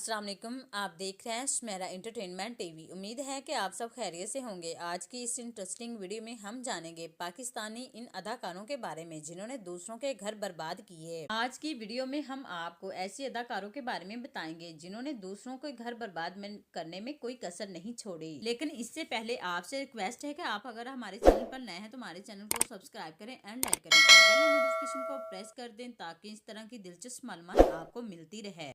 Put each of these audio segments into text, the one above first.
अस्सलाम वालेकुम। आप देख रहे हैं मेरा एंटरटेनमेंट टीवी। उम्मीद है कि आप सब खैरियत से होंगे। आज की इस इंटरेस्टिंग वीडियो में हम जानेंगे पाकिस्तानी इन अदाकारों के बारे में जिन्होंने दूसरों के घर बर्बाद किए। आज की वीडियो में हम आपको ऐसी अदाकारों के बारे में बताएंगे जिन्होंने दूसरों के घर बर्बाद करने में कोई कसर नहीं छोड़ी। लेकिन इससे पहले आपसे रिक्वेस्ट है कि आप अगर हमारे चैनल पर नए हैं तो हमारे चैनल को सब्सक्राइब करें एंड लाइक करें, बेल नोटिफिकेशन को प्रेस कर दें ताकि इस तरह की दिलचस्प मालूमात आपको मिलती रहे।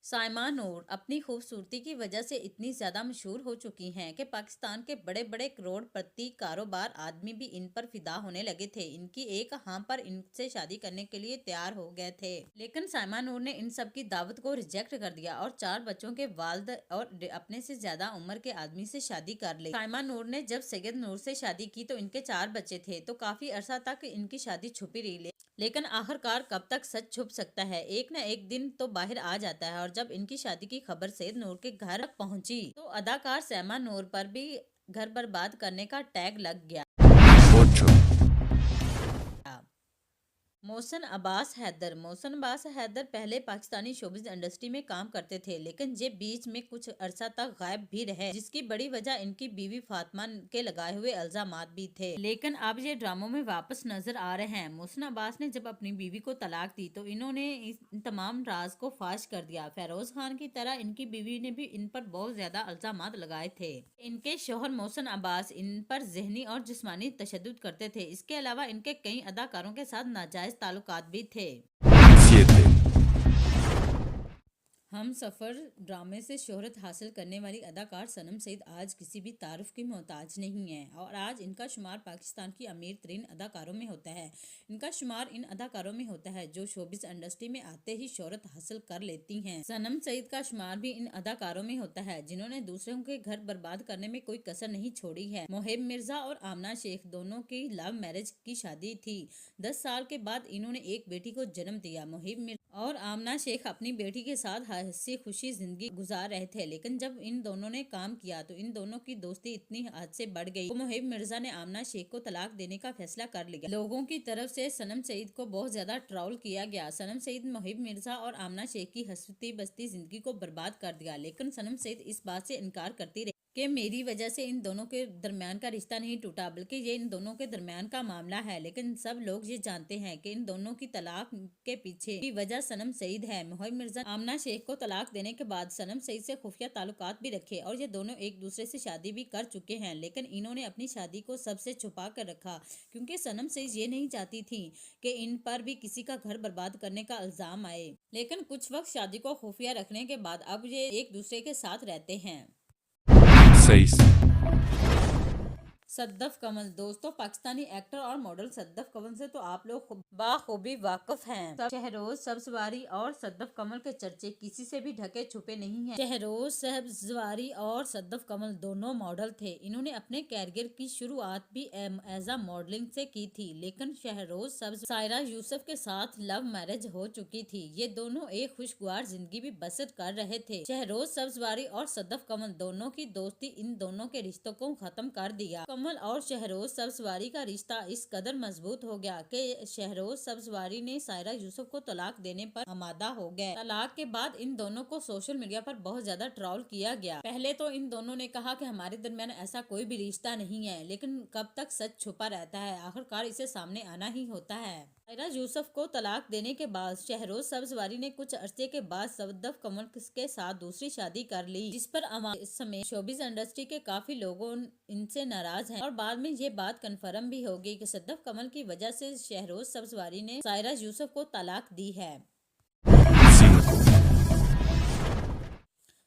साइमा नूर अपनी खूबसूरती की वजह से इतनी ज्यादा मशहूर हो चुकी हैं कि पाकिस्तान के बड़े बड़े करोड़पति कारोबार आदमी भी इन पर फिदा होने लगे थे। इनकी एक हाँ पर इनसे शादी करने के लिए तैयार हो गए थे, लेकिन साइमा नूर ने इन सब की दावत को रिजेक्ट कर दिया और 4 बच्चों के वालिद और अपने से ज्यादा उम्र के आदमी से शादी कर ली। साइमा नूर ने जब सैयद नूर से शादी की तो इनके 4 बच्चे थे, तो काफी अरसा तक इनकी शादी छुपी रही। लेकिन आखिरकार कब तक सच छुप सकता है, एक न एक दिन तो बाहर आ जाता है। और जब इनकी शादी की खबर सैयद नूर के घर पहुंची तो अदाकार साइमा नूर पर भी घर बर्बाद करने का टैग लग गया। मोहसिन अब्बास हैदर पहले पाकिस्तानी शोबिज़ इंडस्ट्री में काम करते थे, लेकिन ये बीच में कुछ अरसा तक गायब भी रहे, जिसकी बड़ी वजह इनकी बीवी फातिमा के लगाए हुए इल्जामात भी थे। लेकिन अब ये ड्रामों में वापस नजर आ रहे हैं। मोहसिन अब्बास ने जब अपनी बीवी को तलाक दी तो इन्होंने इन तमाम राज को फाश कर दिया। फेरोज खान की तरह इनकी बीवी ने भी इन पर बहुत ज्यादा इल्जामात लगाए थे। इनके शोहर मोहसिन अब्बास इन पर ज़हनी और जिस्मानी तशद्दुद करते थे। इसके अलावा इनके कई अदाकारों के साथ नाजायज ताल्लुकात भी थे। हम सफ़र ड्रामे से शोहरत हासिल करने वाली अदाकार सनम सईद आज किसी भी तारीफ की मोहताज नहीं है और आज इनका शुमार पाकिस्तान की अमीर तरीन अदाकारों में होता है। इनका शुमार इन अदाकारों में होता है जो शोबिस इंडस्ट्री में आते ही शोहरत हासिल कर लेती हैं। सनम सईद का शुमार भी इन अदाकारों में होता है जिन्होंने दूसरों के घर बर्बाद करने में कोई कसर नहीं छोड़ी है। मोहिब मिर्जा और आमना शेख दोनों की लव मैरिज की शादी थी। 10 साल के बाद इन्होंने एक बेटी को जन्म दिया। मोहिब मिर्जा और आमना शेख अपनी बेटी के साथ हंसी खुशी जिंदगी गुजार रहे थे, लेकिन जब इन दोनों ने काम किया तो इन दोनों की दोस्ती इतनी हद से बढ़ गई तो मोहिब मिर्जा ने आमना शेख को तलाक देने का फैसला कर लिया। लोगों की तरफ से सनम सईद को बहुत ज्यादा ट्रोल किया गया। सनम सईद मोहिब मिर्जा और आमना शेख की हंसती बसती जिंदगी को बर्बाद कर दिया, लेकिन सनम सईद इस बात से इनकार करती रही कि मेरी वजह से इन दोनों के दरमियान का रिश्ता नहीं टूटा, बल्कि ये इन दोनों के दरमियान का मामला है। लेकिन सब लोग ये जानते हैं कि इन दोनों की तलाक के पीछे की वजह सनम सईद है। मोहिब मिर्जा आमना शेख को तलाक देने के बाद सनम सईद से खुफिया ताल्लुकात भी रखे और ये दोनों एक दूसरे से शादी भी कर चुके हैं, लेकिन इन्होंने अपनी शादी को सबसे छुपा कर रखा क्योंकि सनम सईद ये नहीं चाहती थी कि इन पर भी किसी का घर बर्बाद करने का इल्जाम आए। लेकिन कुछ वक्त शादी को खुफिया रखने के बाद अब ये एक दूसरे के साथ रहते हैं। सद्दफ कमल। दोस्तों, पाकिस्तानी एक्टर और मॉडल सद्दफ कमल से तो आप लोग बाखूबी वाकिफ हैं। शहरोज सब्जवारी और सद्दफ कमल के चर्चे किसी से भी ढके छुपे नहीं हैं। शहरोज सब्जवारी और सद्दफ कमल दोनों मॉडल थे। इन्होंने अपने कैरियर की शुरुआत भी एज अ मॉडलिंग से की थी, लेकिन शहरोज सायरा यूसुफ के साथ लव मैरिज हो चुकी थी। ये दोनों एक खुशगवार जिंदगी भी बसर कर रहे थे। शहरोज सब्जवारी और सद्दफ कमल दोनों की दोस्ती इन दोनों के रिश्तों को खत्म कर दिया। कमल और शहरोज सब्जवारी का रिश्ता इस कदर मजबूत हो गया कि शहरोज सब्जवारी ने सायरा यूसुफ को तलाक देने पर आमादा हो गए। तलाक के बाद इन दोनों को सोशल मीडिया पर बहुत ज्यादा ट्रोल किया गया। पहले तो इन दोनों ने कहा कि हमारे दरमियान ऐसा कोई भी रिश्ता नहीं है, लेकिन कब तक सच छुपा रहता है, आखिरकार इसे सामने आना ही होता है। सायरा यूसुफ को तलाक देने के बाद शहरोज सब्जवारी ने कुछ अरसे के बाद सद्दफ कमल के साथ दूसरी शादी कर ली, जिस पर इस समय शोबिज इंडस्ट्री के काफी लोगों इनसे नाराज हैं और बाद में ये बात कन्फर्म भी होगी कि सद्दफ कमल की वजह से शहरोज सब्जवारी ने सायरा यूसुफ को तलाक दी है।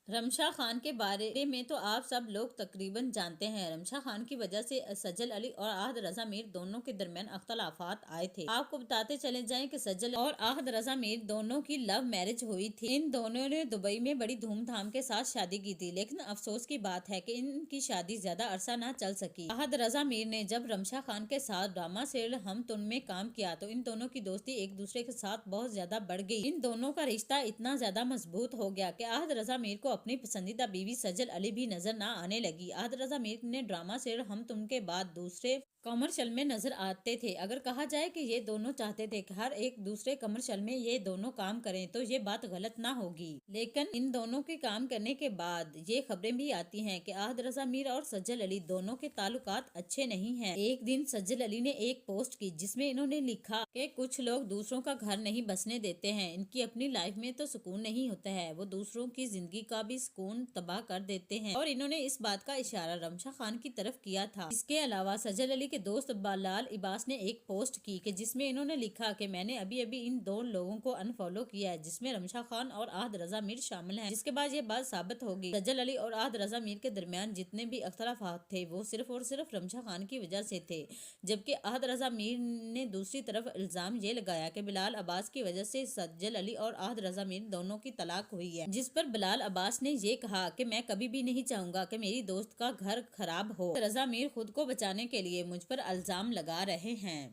रमशा खान के बारे में तो आप सब लोग तकरीबन जानते हैं। रमशा खान की वजह से सजल अली और आहद रजा मीर दोनों के दरमियान अख्तलाफात आए थे। आपको बताते चले जाएं कि सजल और आहद रजा मीर दोनों की लव मैरिज हुई थी। इन दोनों ने दुबई में बड़ी धूमधाम के साथ शादी की थी, लेकिन अफसोस की बात है कि इनकी शादी ज्यादा अरसा न चल सकी। आहद रजा मीर ने जब रमशा खान के साथ ड्रामा सीरियल हम तुम में काम किया तो इन दोनों की दोस्ती एक दूसरे के साथ बहुत ज्यादा बढ़ गई। इन दोनों का रिश्ता इतना ज्यादा मजबूत हो गया कि आहद रजा मीर को अपनी पसंदीदा बीवी सजल अली भी नजर न आने लगी। आहद रजा मीर ने ड्रामा सीरियल हम तुम के बाद दूसरे कमर्शियल में नजर आते थे। अगर कहा जाए कि ये दोनों चाहते थे कि हर एक दूसरे कमर्शियल में ये दोनों काम करें तो ये बात गलत ना होगी, लेकिन इन दोनों के काम करने के बाद ये खबरें भी आती हैं कि आहद रजा मीर और सज्जल अली दोनों के ताल्लुकात अच्छे नहीं हैं। एक दिन सज्जल अली ने एक पोस्ट की जिसमें इन्होंने लिखा कि कुछ लोग दूसरों का घर नहीं बसने देते हैं, इनकी अपनी लाइफ में तो सुकून नहीं होता है, वो दूसरों की जिंदगी का भी सुकून तबाह कर देते हैं। और इन्होंने इस बात का इशारा रमशा खान की तरफ किया था। इसके अलावा सज्जल अली के दोस्त बलाल इबास ने एक पोस्ट की कि जिसमें इन्होंने लिखा कि मैंने अभी अभी इन दो लोगों को अनफॉलो किया है, जिसमें रमशा खान और आहद रजा मीर शामिल हैं। जिसके बाद ये बात साबित होगी सज्जल अली और आहद रजा मीर के दरमियान जितने भी अख्तलाफात थे वो सिर्फ और सिर्फ रमशा खान की वजह से थे। जबकि आहद रजा मीर ने दूसरी तरफ इल्जाम ये लगाया कि बिलाल अब्बास की वजह से सज्जल अली और आहद रजा मीर दोनों की तलाक हुई है, जिस पर बिलाल अब्बास ने ये कहा कि मैं कभी भी नहीं चाहूंगा कि मेरी दोस्त का घर खराब हो। रजा मीर खुद को बचाने के लिए मुझ पर इल्जाम लगा रहे हैं।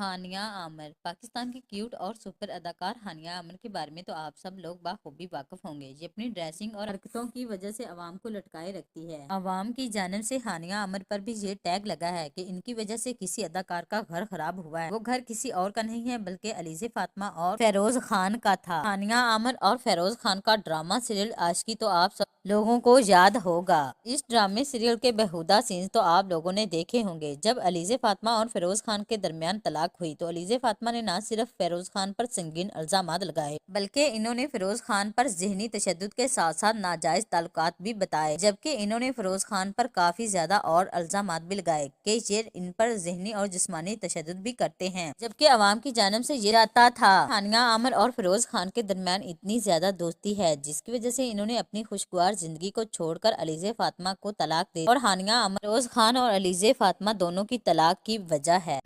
हानिया आमिर। पाकिस्तान की क्यूट और सुपर अदाकार हानिया आमिर के बारे में तो आप सब लोग बाखूबी वाकिफ होंगे। ये अपनी ड्रेसिंग और हरकतों की वजह से अवाम को लटकाए रखती है। अवाम की जानिब से हानिया आमिर पर भी ये टैग लगा है कि इनकी वजह से किसी अदाकार का घर खराब हुआ है। वो घर किसी और का नहीं है बल्कि अलीज़े फातिमा और फेरोज खान का था। हानिया आमिर और फेरोज खान का ड्रामा सीरियल आशिकी तो आप सब लोगों को याद होगा। इस ड्रामे सीरियल के बेहुदा सीन्स तो आप लोगों ने देखे होंगे। जब अलीज़े फातिमा और फेरोज खान के दरमियान तलाक हुई तो अलीज़े फातिमा ने न सिर्फ फेरोज खान पर संगीन इल्जामात लगाए बल्कि इन्होंने फेरोज खान पर ज़हनी तशद्दुद के साथ साथ नाजायज ताल्लुकात भी बताए। जबकि इन्होंने फेरोज खान पर काफी ज्यादा और इल्जामात भी लगाए कि ये इन पर ज़हनी और जिस्मानी तशद्दुद भी करते हैं। जबकि अवाम की जानिब से ये आता था हानिया आमिर और फेरोज खान के दरमियान इतनी ज्यादा दोस्ती है जिसकी वजह से इन्होंने अपनी खुशगवार जिंदगी को छोड़कर अलीज़े फातिमा को तलाक दी और हानिया आमिर फेरोज खान और अलीज़े फातिमा दोनों की तलाक की वजह है।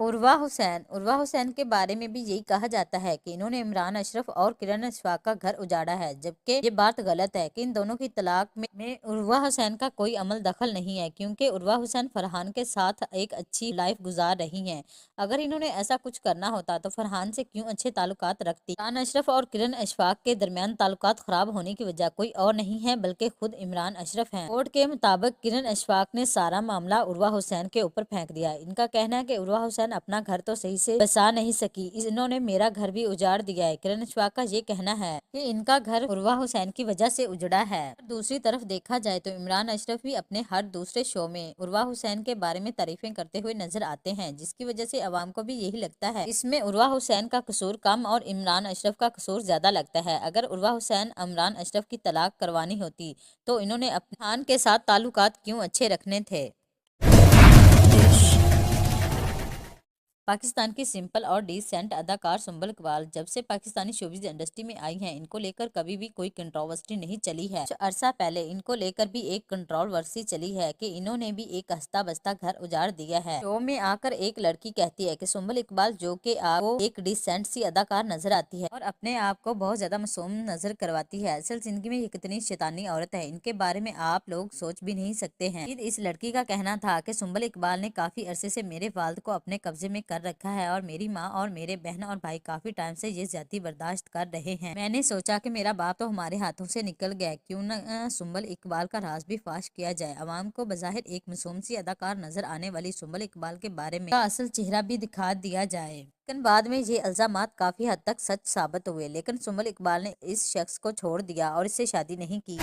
उर्वा हुसैन के बारे में भी यही कहा जाता है कि इन्होंने इमरान अशरफ और किरण अशफाक का घर उजाड़ा है, जबकि ये बात गलत है कि इन दोनों की तलाक में उर्वा हुसैन का कोई अमल दखल नहीं है, क्योंकि उर्वा हुसैन फरहान के साथ एक अच्छी लाइफ गुजार रही हैं। अगर इन्होंने ऐसा कुछ करना होता तो फरहान से क्यों अच्छे ताल्लुकात रखती। इमरान अशरफ और किरण अशफाक के दरमियान ताल्लुकात खराब होने की वजह कोई और नहीं है बल्कि खुद इमरान अशरफ है। कोर्ट के मुताबिक किरण अशफाक ने सारा मामला उर्वा हुसैन के ऊपर फेंक दिया। इनका कहना है कि उर्वा हुसैन अपना घर तो सही से बसा नहीं सकी, इन्होंने मेरा घर भी उजाड़ दिया है। किरण अशफाक का ये कहना है कि इनका घर उर्वा हुसैन की वजह से उजड़ा है। दूसरी तरफ देखा जाए तो इमरान अशरफ भी अपने हर दूसरे शो में उर्वा हुसैन के बारे में तारीफें करते हुए नजर आते हैं, जिसकी वजह से अवाम को भी यही लगता है इसमें उर्वा हुसैन का कसूर कम और इमरान अशरफ का कसूर ज्यादा लगता है। अगर उर्वा हुसैन इमरान अशरफ की तलाक करवानी होती तो इन्होंने अपने खान के साथ ताल्लुकात क्यों अच्छे रखने थे। पाकिस्तान की सिंपल और डिसेंट अदाकार सुंबल इकबाल जब से पाकिस्तानी शोबिज़ इंडस्ट्री में आई हैं, इनको लेकर कभी भी कोई कंट्रोवर्सी नहीं चली है। अरसा पहले इनको लेकर भी एक कंट्रोवर्सी चली है कि इन्होंने भी एक हस्ता बस्ता घर उजाड़ दिया है। शो में आकर एक लड़की कहती है कि सुंबल इकबाल जो कि आपको एक डिसेंट सी अदाकार नजर आती है और अपने आप को बहुत ज्यादा मासूम नजर करवाती है, असल जिंदगी में ये कितनी शैतानी औरत है, इनके बारे में आप लोग सोच भी नहीं सकते हैं। इस लड़की का कहना था कि सुंबल इकबाल ने काफी अरसे से मेरे वालिद को अपने कब्जे में कर रखा है और मेरी माँ और मेरे बहन और भाई काफी टाइम से ये ज्यादती बर्दाश्त कर रहे हैं। मैंने सोचा कि मेरा बाप तो हमारे हाथों से निकल गया, क्यों न सुंबल इकबाल का राज भी फाश किया जाए। अवाम को बज़ाहिर एक मासूम सी अदाकार नजर आने वाली सुंबल इकबाल के बारे में असल चेहरा भी दिखा दिया जाए, लेकिन बाद में ये इल्जामात काफी हद तक सच साबित हुए। लेकिन सुंबल इकबाल ने इस शख्स को छोड़ दिया और इससे शादी नहीं की।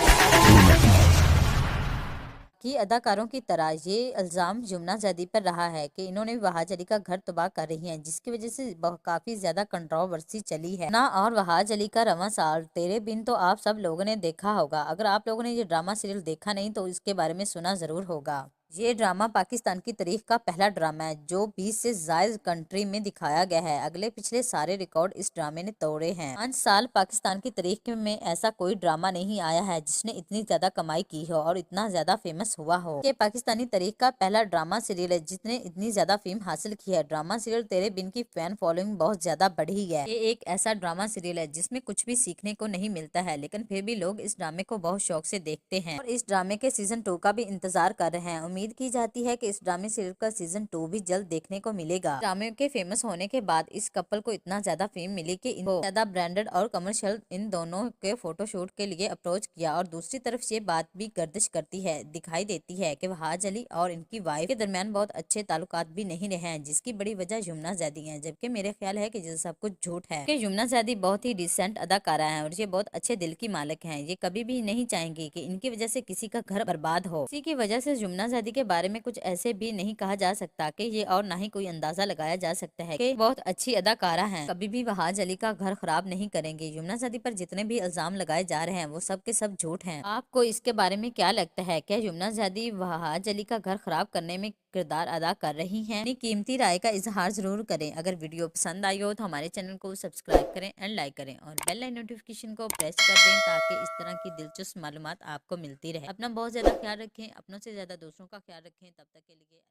की अदाकारों की तरह ये इल्जाम यमुना जैदी पर रहा है कि इन्होंने वहाज अली का घर तबाह कर रही हैं, जिसकी वजह से काफी ज्यादा कंट्रोवर्सी चली है ना। और वहाज अली का रवां साल तेरे बिन तो आप सब लोगों ने देखा होगा। अगर आप लोगों ने ये ड्रामा सीरियल देखा नहीं तो इसके बारे में सुना जरूर होगा। ये ड्रामा पाकिस्तान की तारीख का पहला ड्रामा है जो 20 से ज्यादा कंट्री में दिखाया गया है। अगले पिछले सारे रिकॉर्ड इस ड्रामे ने तोड़े हैं। 5 साल पाकिस्तान की तारीख में ऐसा कोई ड्रामा नहीं आया है जिसने इतनी ज्यादा कमाई की हो और इतना ज्यादा फेमस हुआ हो। ये पाकिस्तानी तारीख का पहला ड्रामा सीरियल है जिसने इतनी ज्यादा फेम हासिल की है। ड्रामा सीरियल तेरे बिन की फैन फॉलोइंग बहुत ज्यादा बढ़ी है। ये एक ऐसा ड्रामा सीरियल है जिसमें कुछ भी सीखने को नहीं मिलता है, लेकिन फिर भी लोग इस ड्रामे को बहुत शौक से देखते हैं और इस ड्रामे के सीजन 2 का भी इंतजार कर रहे हैं। उम्मीद की जाती है कि इस ड्रामे सीरियल का सीजन 2 भी जल्द देखने को मिलेगा। ड्रामे के फेमस होने के बाद इस कपल को इतना ज्यादा फेम मिली कि इनको ज्यादा ब्रांडेड और कमर्शियल इन दोनों के फोटोशूट के लिए अप्रोच किया। और दूसरी तरफ ये बात भी गर्दिश करती है दिखाई देती है कि वहाज अली और इनकी वाइफ के दरमियान बहुत अच्छे ताल्लुकात भी नहीं रहे हैं, जिसकी बड़ी वजह यमुना ज़ैदी है। जबकि मेरे ख्याल है कि ये सब कुछ झूठ है कि यमुना ज़ैदी बहुत ही डिसेंट अदाकारा है और ये बहुत अच्छे दिल की मालिक हैं। ये कभी भी नहीं चाहेंगी कि इनकी वजह से किसी का घर बर्बाद हो। इसी की वजह से यमुना ज़ैदी के बारे में कुछ ऐसे भी नहीं कहा जा सकता कि ये, और ना ही कोई अंदाजा लगाया जा सकता है कि बहुत अच्छी अदाकारा है। कभी भी वहाज अली का घर खराब नहीं करेंगे। यमुना ज़ैदी पर जितने भी इल्जाम लगाए जा रहे हैं वो सब के सब झूठ हैं। आपको इसके बारे में क्या लगता है? क्या यमुना ज़ैदी वहाज अली का घर खराब करने में किरदार अदा कर रही हैं? अपनी कीमती राय का इजहार जरूर करें। अगर वीडियो पसंद आई हो तो हमारे चैनल को सब्सक्राइब करें एंड लाइक करें और बेल आइकन नोटिफिकेशन को प्रेस कर दें ताकि इस तरह की दिलचस्प मालूमात आपको मिलती रहे। अपना बहुत ज्यादा ख्याल रखें, अपनों से ज्यादा दूसरों का ख्याल रखें। तब तक के लिए